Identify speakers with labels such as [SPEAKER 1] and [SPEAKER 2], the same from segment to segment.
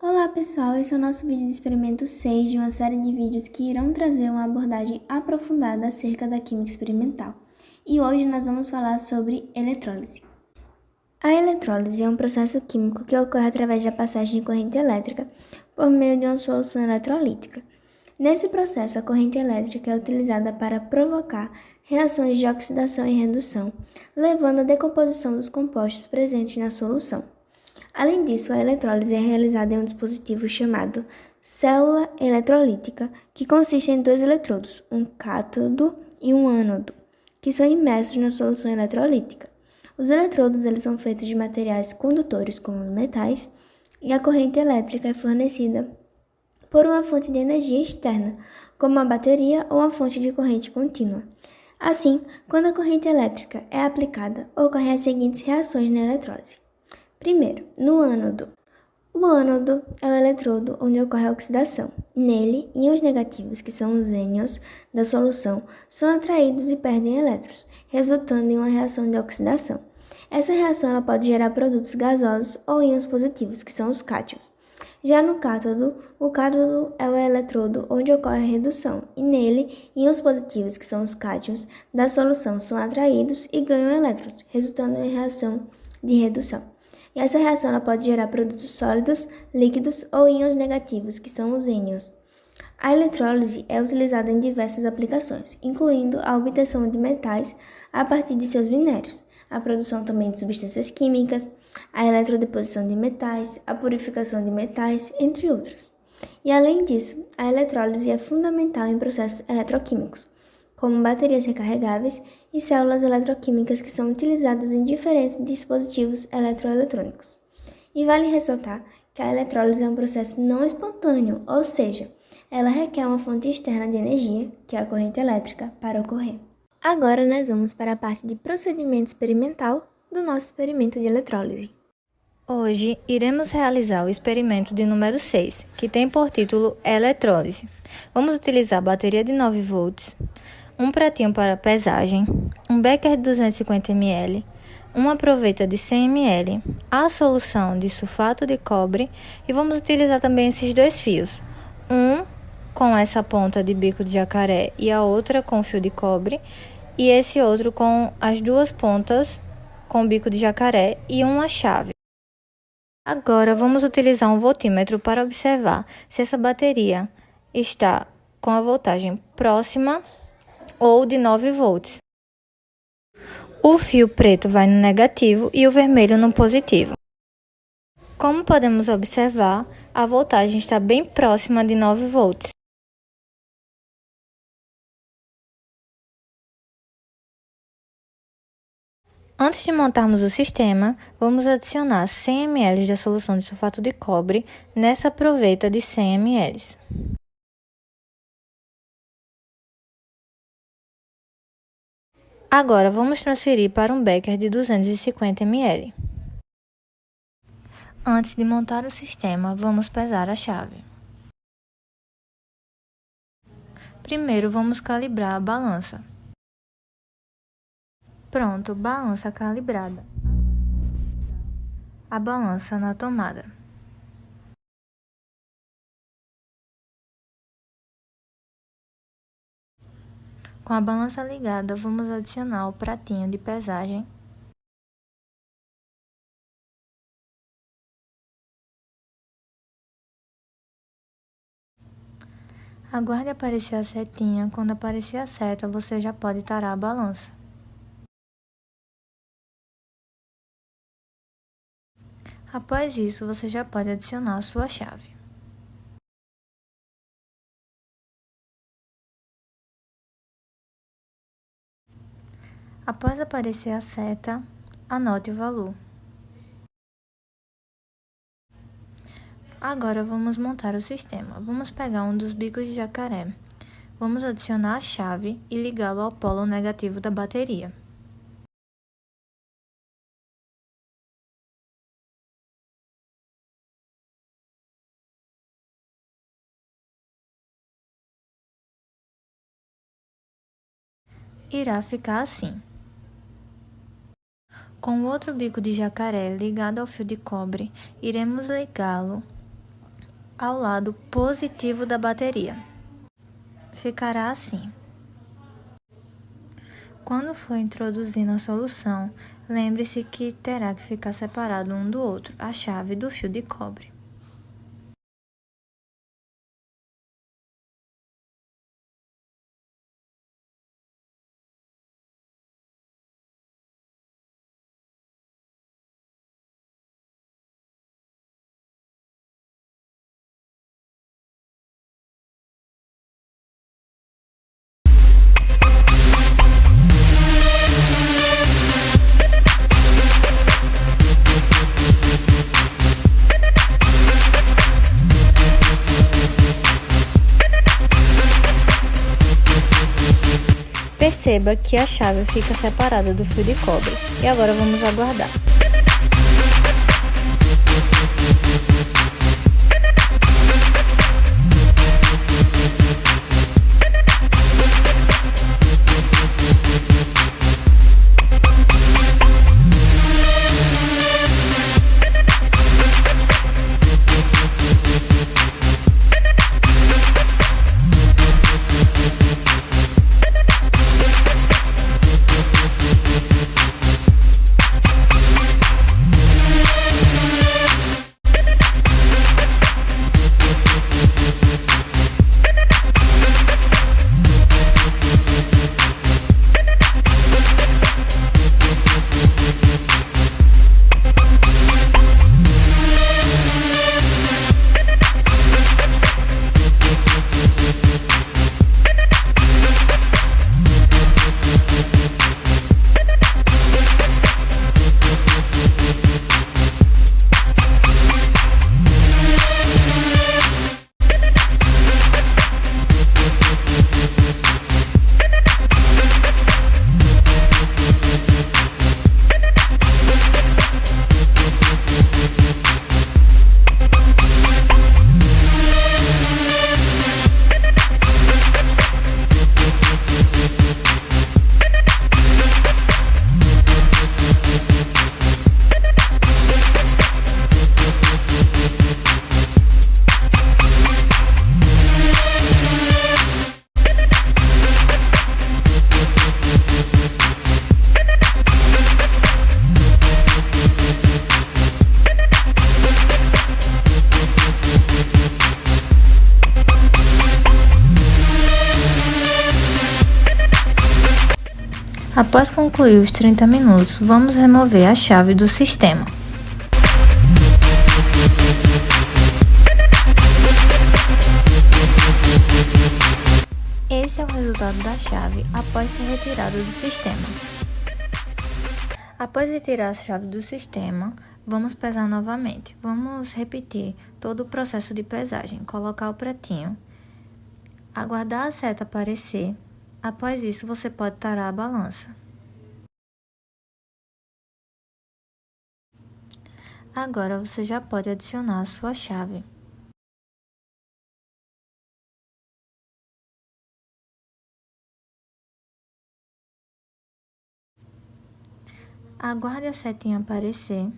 [SPEAKER 1] Olá pessoal, esse é o nosso vídeo de experimento 6 de uma série de vídeos que irão trazer uma abordagem aprofundada acerca da química experimental. E hoje nós vamos falar sobre eletrólise. A eletrólise é um processo químico que ocorre através da passagem de corrente elétrica por meio de uma solução eletrolítica. Nesse processo, a corrente elétrica é utilizada para provocar reações de oxidação e redução, levando à decomposição dos compostos presentes na solução. Além disso, a eletrólise é realizada em um dispositivo chamado célula eletrolítica, que consiste em dois eletrodos, um cátodo e um ânodo, que são imersos na solução eletrolítica. Os eletrodos são feitos de materiais condutores, como metais, e a corrente elétrica é fornecida por uma fonte de energia externa, como a bateria ou a fonte de corrente contínua. Assim, quando a corrente elétrica é aplicada, ocorrem as seguintes reações na eletrólise. Primeiro, no ânodo. O ânodo é o eletrodo onde ocorre a oxidação. Nele, íons negativos, que são os ânions da solução, são atraídos e perdem elétrons, resultando em uma reação de oxidação. Essa reação ela pode gerar produtos gasosos ou íons positivos, que são os cátions. Já no cátodo, o cátodo é o eletrodo onde ocorre a redução, e nele, íons positivos, que são os cátions, da solução são atraídos e ganham elétrons, resultando em reação de redução. E essa reação ela pode gerar produtos sólidos, líquidos ou íons negativos, que são os ânions. A eletrólise é utilizada em diversas aplicações, incluindo a obtenção de metais a partir de seus minérios, a produção também de substâncias químicas, a eletrodeposição de metais, a purificação de metais, entre outros. E além disso, a eletrólise é fundamental em processos eletroquímicos, como baterias recarregáveis e células eletroquímicas que são utilizadas em diferentes dispositivos eletroeletrônicos. E vale ressaltar que a eletrólise é um processo não espontâneo, ou seja, ela requer uma fonte externa de energia, que é a corrente elétrica, para ocorrer. Agora nós vamos para a parte de procedimento experimental do nosso experimento de eletrólise.
[SPEAKER 2] Hoje iremos realizar o experimento de número 6, que tem por título eletrólise. Vamos utilizar bateria de 9 volts, um pratinho para pesagem, um becker de 250 ml, uma proveta de 100 ml, a solução de sulfato de cobre e vamos utilizar também esses dois fios, um com essa ponta de bico de jacaré e a outra com fio de cobre e esse outro com as duas pontas com bico de jacaré e uma chave. Agora vamos utilizar um voltímetro para observar se essa bateria está com a voltagem próxima ou de 9 volts. O fio preto vai no negativo e o vermelho no positivo. Como podemos observar, a voltagem está bem próxima de 9 volts. Antes de montarmos o sistema, vamos adicionar 100 ml da solução de sulfato de cobre nessa proveta de 100 ml. Agora vamos transferir para um becker de 250 ml. Antes de montar o sistema, vamos pesar a chave. Primeiro vamos calibrar a balança. Pronto, balança calibrada. A balança na tomada. Com a balança ligada, vamos adicionar o pratinho de pesagem. Aguarde aparecer a setinha. Quando aparecer a seta, você já pode tarar a balança. Após isso, você já pode adicionar a sua chave. Após aparecer a seta, anote o valor. Agora vamos montar o sistema. Vamos pegar um dos bicos de jacaré. Vamos adicionar a chave e ligá-lo ao polo negativo da bateria. Irá ficar assim. Com o outro bico de jacaré ligado ao fio de cobre, iremos ligá-lo ao lado positivo da bateria. Ficará assim. Quando for introduzindo a solução, lembre-se que terá que ficar separado um do outro a chave do fio de cobre. Perceba que a chave fica separada do fio de cobre. E agora vamos aguardar. Após concluir os 30 minutos, vamos remover a chave do sistema. Esse é o resultado da chave após ser retirada do sistema. Após retirar a chave do sistema, vamos pesar novamente. Vamos repetir todo o processo de pesagem. Colocar o pratinho, aguardar a seta aparecer. Após isso, você pode tarar a balança. Agora você já pode adicionar a sua chave. Aguarde a setinha aparecer.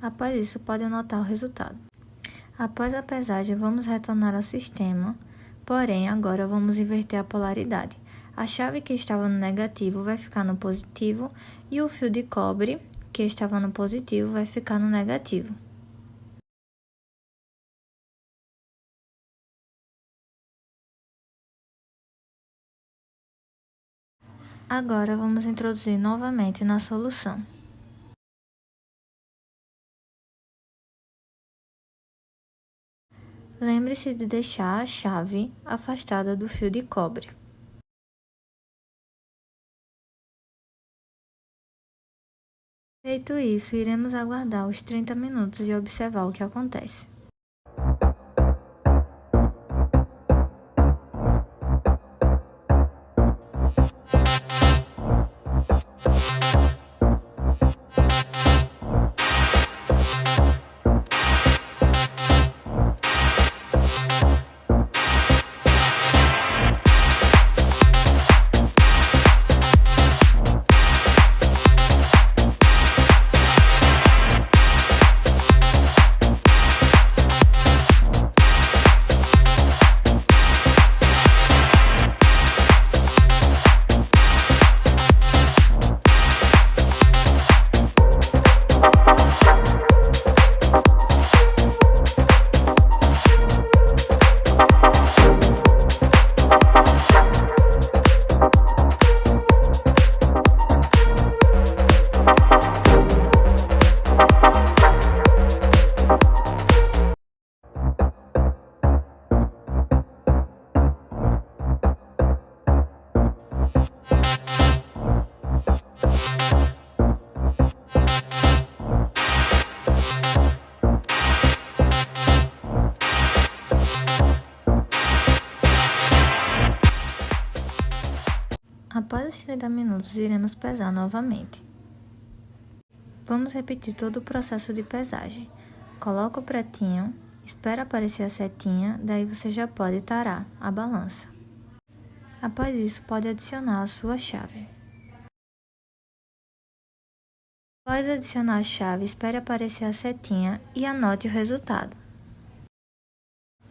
[SPEAKER 2] Após isso, pode anotar o resultado. Após a pesagem, vamos retornar ao sistema. Porém, agora vamos inverter a polaridade. A chave que estava no negativo vai ficar no positivo e o fio de cobre que estava no positivo vai ficar no negativo. Agora vamos introduzir novamente na solução. Lembre-se de deixar a chave afastada do fio de cobre. Feito isso, iremos aguardar os 30 minutos e observar o que acontece. Após os 30 minutos, iremos pesar novamente. Vamos repetir todo o processo de pesagem. Coloca o pratinho, espera aparecer a setinha, daí você já pode tarar a balança. Após isso, pode adicionar a sua chave. Após adicionar a chave, espere aparecer a setinha e anote o resultado.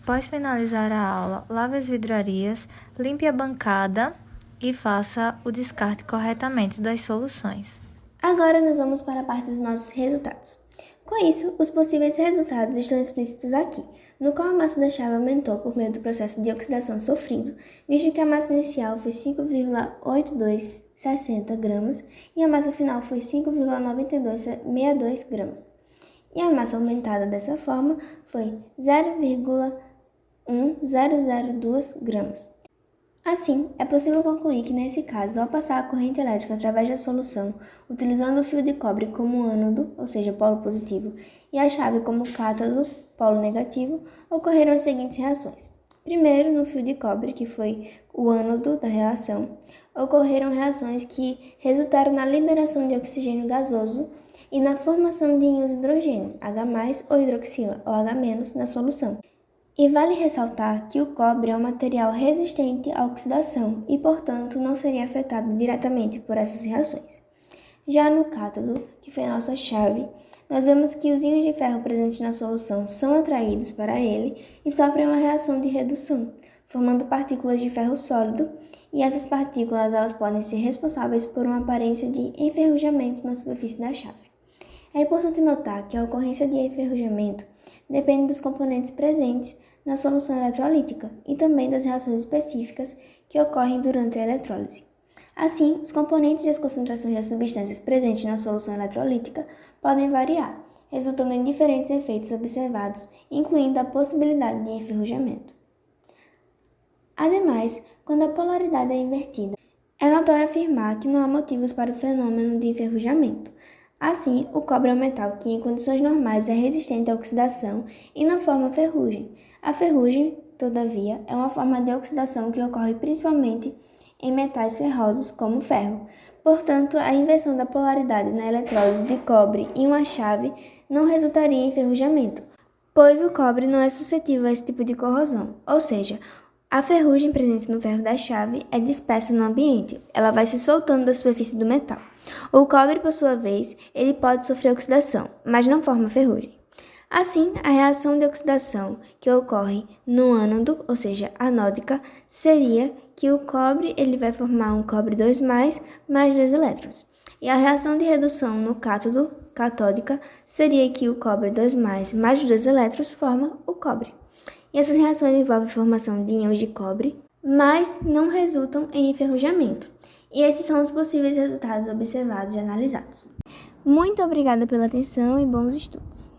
[SPEAKER 2] Após finalizar a aula, lave as vidrarias, limpe a bancada e faça o descarte corretamente das soluções.
[SPEAKER 1] Agora nós vamos para a parte dos nossos resultados. Com isso, os possíveis resultados estão explícitos aqui, no qual a massa da chave aumentou por meio do processo de oxidação sofrido, visto que a massa inicial foi 5,8260 gramas e a massa final foi 5,9262 gramas. E a massa aumentada dessa forma foi 0,1002 gramas. Assim, é possível concluir que, nesse caso, ao passar a corrente elétrica através da solução, utilizando o fio de cobre como ânodo, ou seja, polo positivo, e a chave como cátodo, polo negativo, ocorreram as seguintes reações. Primeiro, no fio de cobre, que foi o ânodo da reação, ocorreram reações que resultaram na liberação de oxigênio gasoso e na formação de íons de hidrogênio, H+, ou hidroxila, ou H-, na solução. E vale ressaltar que o cobre é um material resistente à oxidação e, portanto, não seria afetado diretamente por essas reações. Já no cátodo, que foi a nossa chave, nós vemos que os íons de ferro presentes na solução são atraídos para ele e sofrem uma reação de redução, formando partículas de ferro sólido, e essas partículas elas podem ser responsáveis por uma aparência de enferrujamento na superfície da chave. É importante notar que a ocorrência de enferrujamento depende dos componentes presentes na solução eletrolítica e também das reações específicas que ocorrem durante a eletrólise. Assim, os componentes e as concentrações das substâncias presentes na solução eletrolítica podem variar, resultando em diferentes efeitos observados, incluindo a possibilidade de enferrujamento. Ademais, quando a polaridade é invertida, é notório afirmar que não há motivos para o fenômeno de enferrujamento. Assim, o cobre é um metal que, em condições normais, é resistente à oxidação e não forma ferrugem. A ferrugem, todavia, é uma forma de oxidação que ocorre principalmente em metais ferrosos, como o ferro. Portanto, a inversão da polaridade na eletrólise de cobre em uma chave não resultaria em enferrujamento, pois o cobre não é suscetível a esse tipo de corrosão, ou seja, a ferrugem presente no ferro da chave é dispersa no ambiente, ela vai se soltando da superfície do metal. O cobre, por sua vez, ele pode sofrer oxidação, mas não forma ferrugem. Assim, a reação de oxidação que ocorre no ânodo, ou seja, anódica, seria que o cobre ele vai formar um cobre 2+, mais 2 elétrons. E a reação de redução no cátodo, catódica, seria que o cobre 2+, mais 2 elétrons forma o cobre. E essas reações envolvem a formação de íons de cobre, mas não resultam em enferrujamento. E esses são os possíveis resultados observados e analisados. Muito obrigada pela atenção e bons estudos!